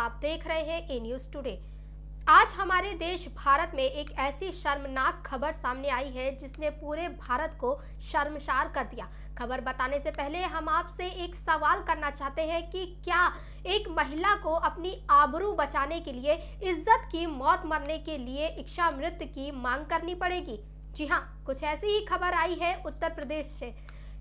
आप देख रहे हैं ए न्यूज टुडे। आज हमारे देश भारत में एक ऐसी शर्मनाक खबर सामने आई है जिसने पूरे भारत को शर्मसार कर दिया। खबर बताने से पहले हम आपसे एक सवाल करना चाहते हैं कि क्या एक महिला को अपनी आबरू बचाने के लिए इज्जत की मौत मरने के लिए इच्छा मृत्यु की मांग करनी पड़ेगी? जी हाँ, कुछ ऐसी ही खबर आई है उत्तर प्रदेश से।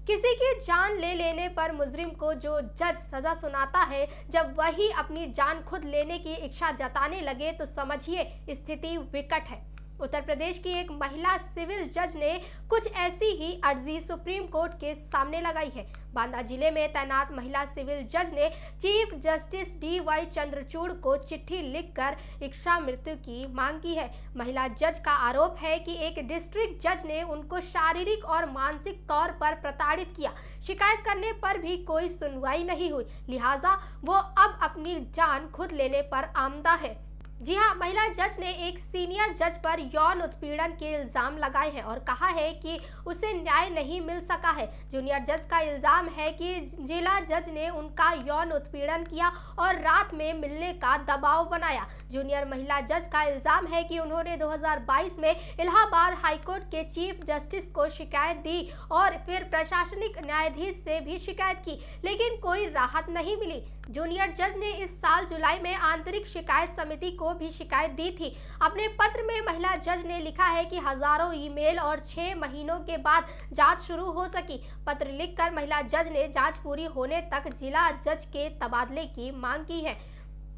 किसी की जान ले लेने पर मुजरिम को जो जज सजा सुनाता है, जब वही अपनी जान खुद लेने की इच्छा जताने लगे तो समझिए स्थिति विकट है। उत्तर प्रदेश की एक महिला सिविल जज ने कुछ ऐसी ही अर्जी सुप्रीम कोर्ट के सामने लगाई है। बांदा जिले में तैनात महिला सिविल जज ने चीफ जस्टिस डी.वाई. चंद्रचूड़ को चिट्ठी लिखकर इच्छा मृत्यु की मांग की है। महिला जज का आरोप है कि एक डिस्ट्रिक्ट जज ने उनको शारीरिक और मानसिक तौर पर प्रताड़ित किया। शिकायत करने पर भी कोई सुनवाई नहीं हुई, लिहाजा वो अब अपनी जान खुद लेने पर आमदा है। जी हाँ, महिला जज ने एक सीनियर जज पर यौन उत्पीड़न के इल्जाम लगाए हैं और कहा है कि उसे न्याय नहीं मिल सका है। जूनियर जज का इल्जाम है कि जिला जज ने उनका यौन उत्पीड़न किया और रात में मिलने का दबाव बनाया। जूनियर महिला जज का इल्जाम है कि उन्होंने 2022 में इलाहाबाद हाईकोर्ट के चीफ जस्टिस को शिकायत दी और फिर प्रशासनिक न्यायाधीश से भी शिकायत की, लेकिन कोई राहत नहीं मिली। जूनियर जज ने इस साल जुलाई में आंतरिक शिकायत समिति को भी शिकायत दी थी। अपने पत्र में महिला जज ने लिखा है कि हजारों ईमेल और 6 महीनों के बाद जांच शुरू हो सकी। पत्र लिखकर महिला जज ने जांच पूरी होने तक जिला जज के तबादले की मांग की है।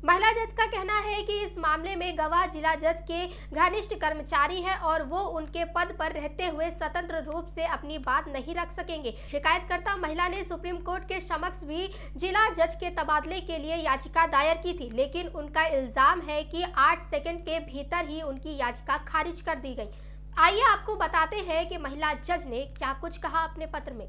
महिला जज का कहना है कि इस मामले में गवाह जिला जज के घनिष्ठ कर्मचारी हैं और वो उनके पद पर रहते हुए स्वतंत्र रूप से अपनी बात नहीं रख सकेंगे। शिकायतकर्ता महिला ने सुप्रीम कोर्ट के समक्ष भी जिला जज के तबादले के लिए याचिका दायर की थी, लेकिन उनका इल्जाम है कि 8 सेकंड के भीतर ही उनकी याचिका खारिज कर दी गई। आइए आपको बताते हैं कि महिला जज ने क्या कुछ कहा अपने पत्र में।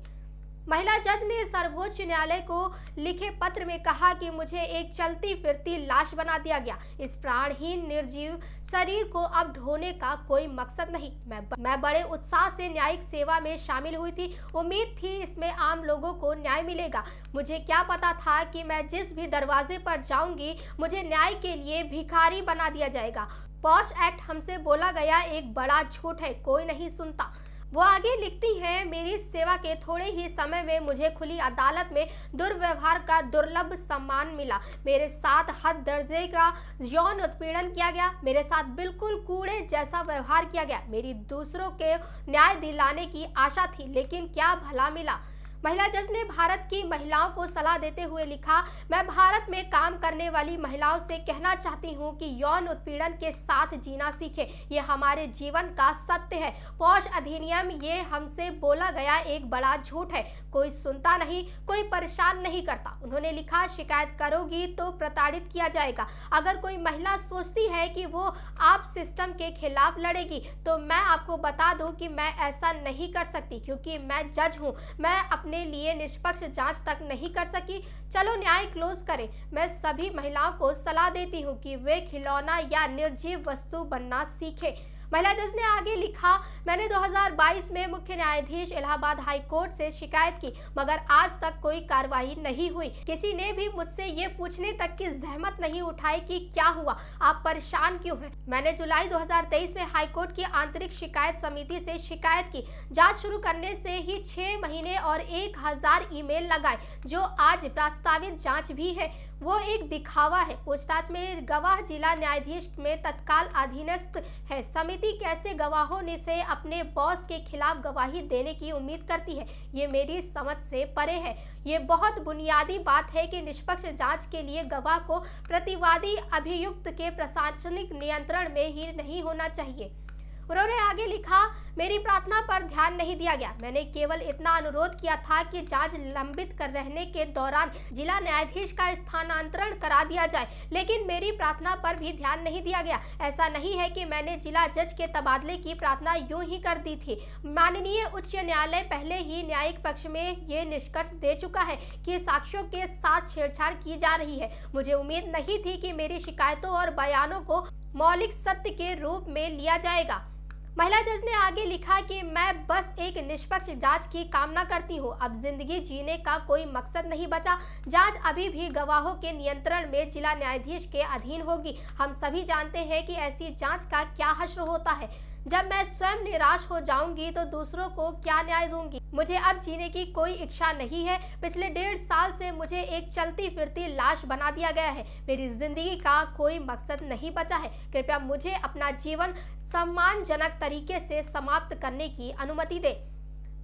महिला जज ने सर्वोच्च न्यायालय को लिखे पत्र में कहा कि मुझे एक चलती फिरती लाश बना दिया गया। इस प्राणहीन निर्जीव शरीर को अब ढोने का कोई मकसद नहीं। मैं बड़े उत्साह से न्यायिक सेवा में शामिल हुई थी। उम्मीद थी इसमें आम लोगों को न्याय मिलेगा। मुझे क्या पता था कि मैं जिस भी दरवाजे पर जाऊंगी मुझे न्याय के लिए भिखारी बना दिया जाएगा। पॉश एक्ट हमसे बोला गया एक बड़ा झूठ है, कोई नहीं सुनता। वो आगे लिखती हैं, मेरी सेवा के थोड़े ही समय में मुझे खुली अदालत में दुर्व्यवहार का दुर्लभ सम्मान मिला। मेरे साथ हद दर्जे का यौन उत्पीड़न किया गया। मेरे साथ बिल्कुल कूड़े जैसा व्यवहार किया गया। मेरी दूसरों के न्याय दिलाने की आशा थी, लेकिन क्या भला मिला। महिला जज ने भारत की महिलाओं को सलाह देते हुए लिखा, मैं भारत में काम करने वाली महिलाओं से कहना चाहती हूं कि यौन उत्पीड़न के साथ जीना सीखें। ये हमारे जीवन का सत्य है। पॉश अधिनियम ये हमसे बोला गया एक बड़ा झूठ है। कोई सुनता नहीं, कोई परेशान नहीं करता। उन्होंने लिखा, शिकायत करोगी तो प्रताड़ित किया जाएगा। अगर कोई महिला सोचती है कि वो आप सिस्टम के खिलाफ लड़ेगी तो मैं आपको बता दूं कि मैं ऐसा नहीं कर सकती, क्योंकि मैं जज हूं। मैं अपने लिए निष्पक्ष जांच तक नहीं कर सकी। चलो न्याय क्लोज करें। मैं सभी महिलाओं को सलाह देती हूं कि वे खिलौना या निर्जीव वस्तु बनना सीखें। महिला जज ने आगे लिखा, मैंने 2022 में मुख्य न्यायाधीश इलाहाबाद हाई कोर्ट से शिकायत की, मगर आज तक कोई कार्रवाई नहीं हुई। किसी ने भी मुझसे ये पूछने तक की जहमत नहीं उठाई कि क्या हुआ, आप परेशान क्यों हैं। मैंने जुलाई 2023 में हाई कोर्ट की आंतरिक शिकायत समिति से शिकायत की। जांच शुरू करने से ही 6 महीने और 1000 ईमेल लगाए, जो आज प्रस्तावित जांच भी है वो एक दिखावा है। पूछताछ में गवाह जिला न्यायाधीश में तत्काल अधीनस्थ है। समिति कैसे गवाहों ने से अपने बॉस के खिलाफ गवाही देने की उम्मीद करती है, ये मेरी समझ से परे है। ये बहुत बुनियादी बात है कि निष्पक्ष जांच के लिए गवाह को प्रतिवादी अभियुक्त के प्रशासनिक नियंत्रण में ही नहीं होना चाहिए। उन्होंने आगे लिखा, मेरी प्रार्थना पर ध्यान नहीं दिया गया। मैंने केवल इतना अनुरोध किया था कि जांच लंबित कर रहने के दौरान जिला न्यायाधीश का स्थानांतरण करा दिया जाए, लेकिन मेरी प्रार्थना पर भी ध्यान नहीं दिया गया। ऐसा नहीं है कि मैंने जिला जज के तबादले की प्रार्थना यूं ही कर दी थी। माननीय उच्च न्यायालय पहले ही न्यायिक पक्ष में ये निष्कर्ष दे चुका है कि साक्ष्यों के साथ छेड़छाड़ की जा रही है। मुझे उम्मीद नहीं थी कि मेरी शिकायतों और बयानों को मौलिक सत्य के रूप में लिया जाएगा। महिला जज ने आगे लिखा कि मैं बस एक निष्पक्ष जांच की कामना करती हूं। अब जिंदगी जीने का कोई मकसद नहीं बचा। जांच अभी भी गवाहों के नियंत्रण में जिला न्यायाधीश के अधीन होगी। हम सभी जानते हैं कि ऐसी जांच का क्या हश्र होता है। जब मैं स्वयं निराश हो जाऊंगी तो दूसरों को क्या न्याय दूंगी। मुझे अब जीने की कोई इच्छा नहीं है। पिछले 1.5 साल से मुझे एक चलती फिरती लाश बना दिया गया है। मेरी जिंदगी का कोई मकसद नहीं बचा है। कृपया मुझे अपना जीवन सम्मानजनक तरीके से समाप्त करने की अनुमति दे।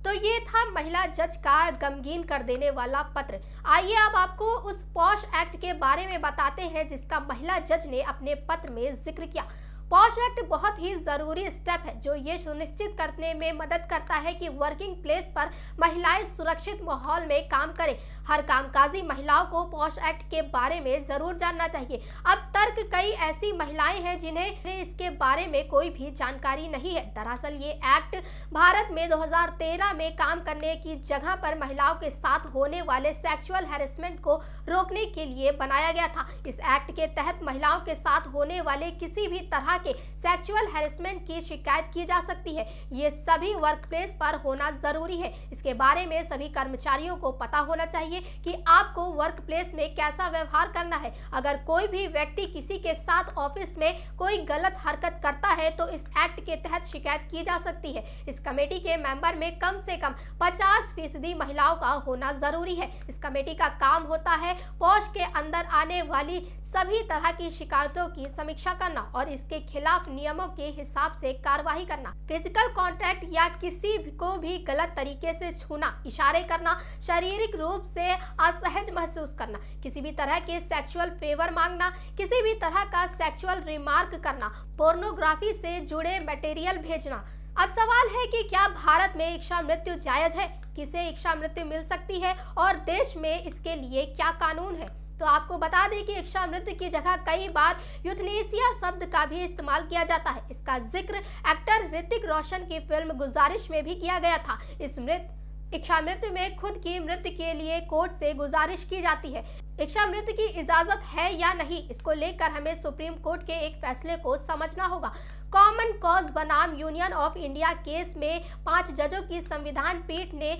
तो ये था महिला जज का गमगीन कर देने वाला पत्र। आइए अब आपको उस पॉश एक्ट के बारे में बताते हैं जिसका महिला जज ने अपने पत्र में जिक्र किया। पॉश एक्ट बहुत ही जरूरी स्टेप है जो ये सुनिश्चित करने में मदद करता है कि वर्किंग प्लेस पर महिलाएं सुरक्षित माहौल में काम करें। हर कामकाजी महिलाओं को पॉश एक्ट के बारे में जरूर जानना चाहिए। अब तक कई ऐसी महिलाएं हैं जिन्हें इसके बारे में कोई भी जानकारी नहीं है। दरअसल ये एक्ट भारत में 2013 में काम करने की जगह पर महिलाओं के साथ होने वाले सेक्सुअल हैरेसमेंट को रोकने के लिए बनाया गया था। इस एक्ट के तहत महिलाओं के साथ होने वाले किसी भी तरह के सेक्सुअल हैरेसमेंट की शिकायत की जा सकती है। ये सभी वर्क प्लेस पर होना जरूरी है। इसके बारे में सभी कर्मचारियों को पता होना चाहिए कि आपको वर्क प्लेस में कैसा व्यवहार करना है। अगर कोई भी व्यक्ति किसी के साथ ऑफिस में कोई गलत हरकत करता है तो इस एक्ट के तहत शिकायत की जा सकती है। इस कमेटी के मेंबर में कम से कम 50% महिलाओं का होना जरूरी है। इस कमेटी का काम होता है पॉश के अंदर आने वाली सभी तरह की शिकायतों की समीक्षा करना और इसके खिलाफ नियमों के हिसाब से कार्रवाई करना। फिजिकल कांटेक्ट या किसी को भी गलत तरीके से छूना, इशारे करना, शारीरिक रूप से असहज महसूस करना, किसी भी तरह के सेक्सुअल फेवर मांगना, किसी भी तरह का सेक्सुअल रिमार्क करना, पोर्नोग्राफी से जुड़े मटेरियल भेजना। अब सवाल है कि क्या भारत में इच्छा मृत्यु जायज है? किसे इच्छा मृत्यु मिल सकती है और देश में इसके लिए क्या कानून है? तो आपको बता दें कि इच्छा मृत्यु की जगह कई बार यूथनेसिया शब्द का भी इस्तेमाल किया जाता है। इसका जिक्र एक्टर ऋतिक रोशन की फिल्म गुजारिश में भी किया गया था। इस इच्छा मृत्यु में खुद की मृत्यु के लिए कोर्ट से गुजारिश की जाती है। इच्छा मृत्यु की इजाजत है या नहीं, इसको लेकर हमें सुप्रीम कोर्ट के एक फैसले को समझना होगा। कॉमन कॉज बनाम यूनियन ऑफ इंडिया केस में 5 जजों की संविधान पीठ ने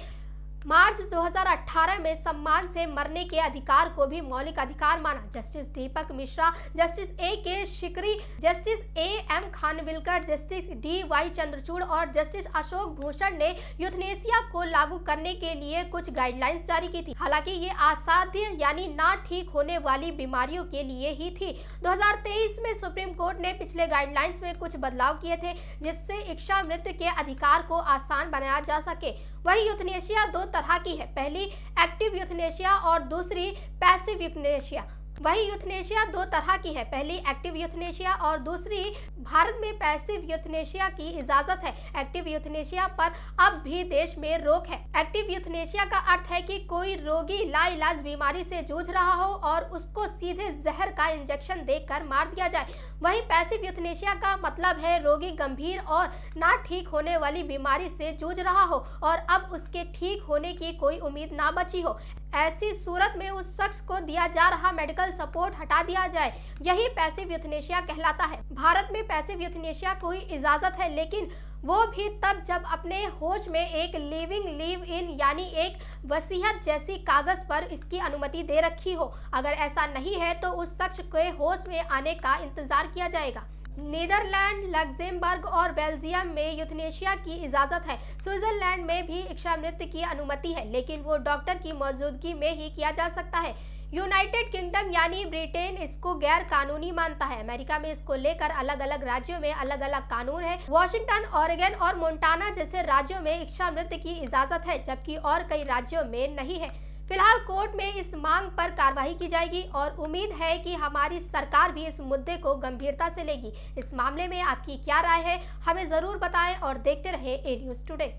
मार्च 2018 में सम्मान से मरने के अधिकार को भी मौलिक अधिकार माना। Justice Deepak Mishra, justice A.K. Sikri, justice A.M. Khanwilkar, justice D.Y. Chandrachud और जस्टिस अशोक भूषण ने यूथनेसिया को लागू करने के लिए कुछ गाइडलाइंस जारी की थी। हालांकि ये असाध्य यानी ना ठीक होने वाली बीमारियों के लिए ही थी। 2023 में सुप्रीम कोर्ट ने पिछले गाइडलाइंस में कुछ बदलाव किए थे जिससे इच्छा मृत्यु के अधिकार को आसान बनाया जा सके। वही यूथनेसिया 2 तरह की है, पहली एक्टिव यूथनेसिया और दूसरी पैसिव यूथनेसिया। वही यूथनेसिया 2 तरह की है, पहली एक्टिव यूथनेसिया और दूसरी भारत में पैसिव यूथनेसिया की इजाजत है। एक्टिव यूथनेसिया पर अब भी देश में रोक है। एक्टिव यूथनेसिया का अर्थ है कि कोई रोगी लाइलाज बीमारी से जूझ रहा हो और उसको सीधे जहर का इंजेक्शन देकर मार दिया जाए। वही पैसिव यूथनेसिया का मतलब है रोगी गंभीर और ना ठीक होने वाली बीमारी से जूझ रहा हो और अब उसके ठीक होने की कोई उम्मीद ना बची हो। ऐसी सूरत में उस शख्स को दिया जा रहा मेडिकल सपोर्ट हटा दिया जाए, यही पैसिव यूथनेसिया कहलाता है। भारत में पैसिव यूथनेसिया कोई इजाजत है, लेकिन वो भी तब जब अपने होश में एक लिव इन यानी एक वसीयत जैसी कागज पर इसकी अनुमति दे रखी हो। अगर ऐसा नहीं है तो उस शख्स के होश में आने का इंतजार किया जाएगा। नीदरलैंड, लग्जमबर्ग और बेल्जियम में यूथनेसिया की इजाजत है। स्विट्जरलैंड में भी इच्छा मृत्यु की अनुमति है, लेकिन वो डॉक्टर की मौजूदगी में ही किया जा सकता है। यूनाइटेड किंगडम यानी ब्रिटेन इसको गैर कानूनी मानता है। अमेरिका में इसको लेकर अलग अलग राज्यों में अलग अलग कानून है। वॉशिंगटन, ओरेगन और मोंटाना जैसे राज्यों में इच्छा मृत्यु की इजाजत है, जबकि और कई राज्यों में नहीं है। फिलहाल कोर्ट में इस मांग पर कार्रवाई की जाएगी और उम्मीद है कि हमारी सरकार भी इस मुद्दे को गंभीरता से लेगी। इस मामले में आपकी क्या राय है, हमें जरूर बताएं और देखते रहें A News Today।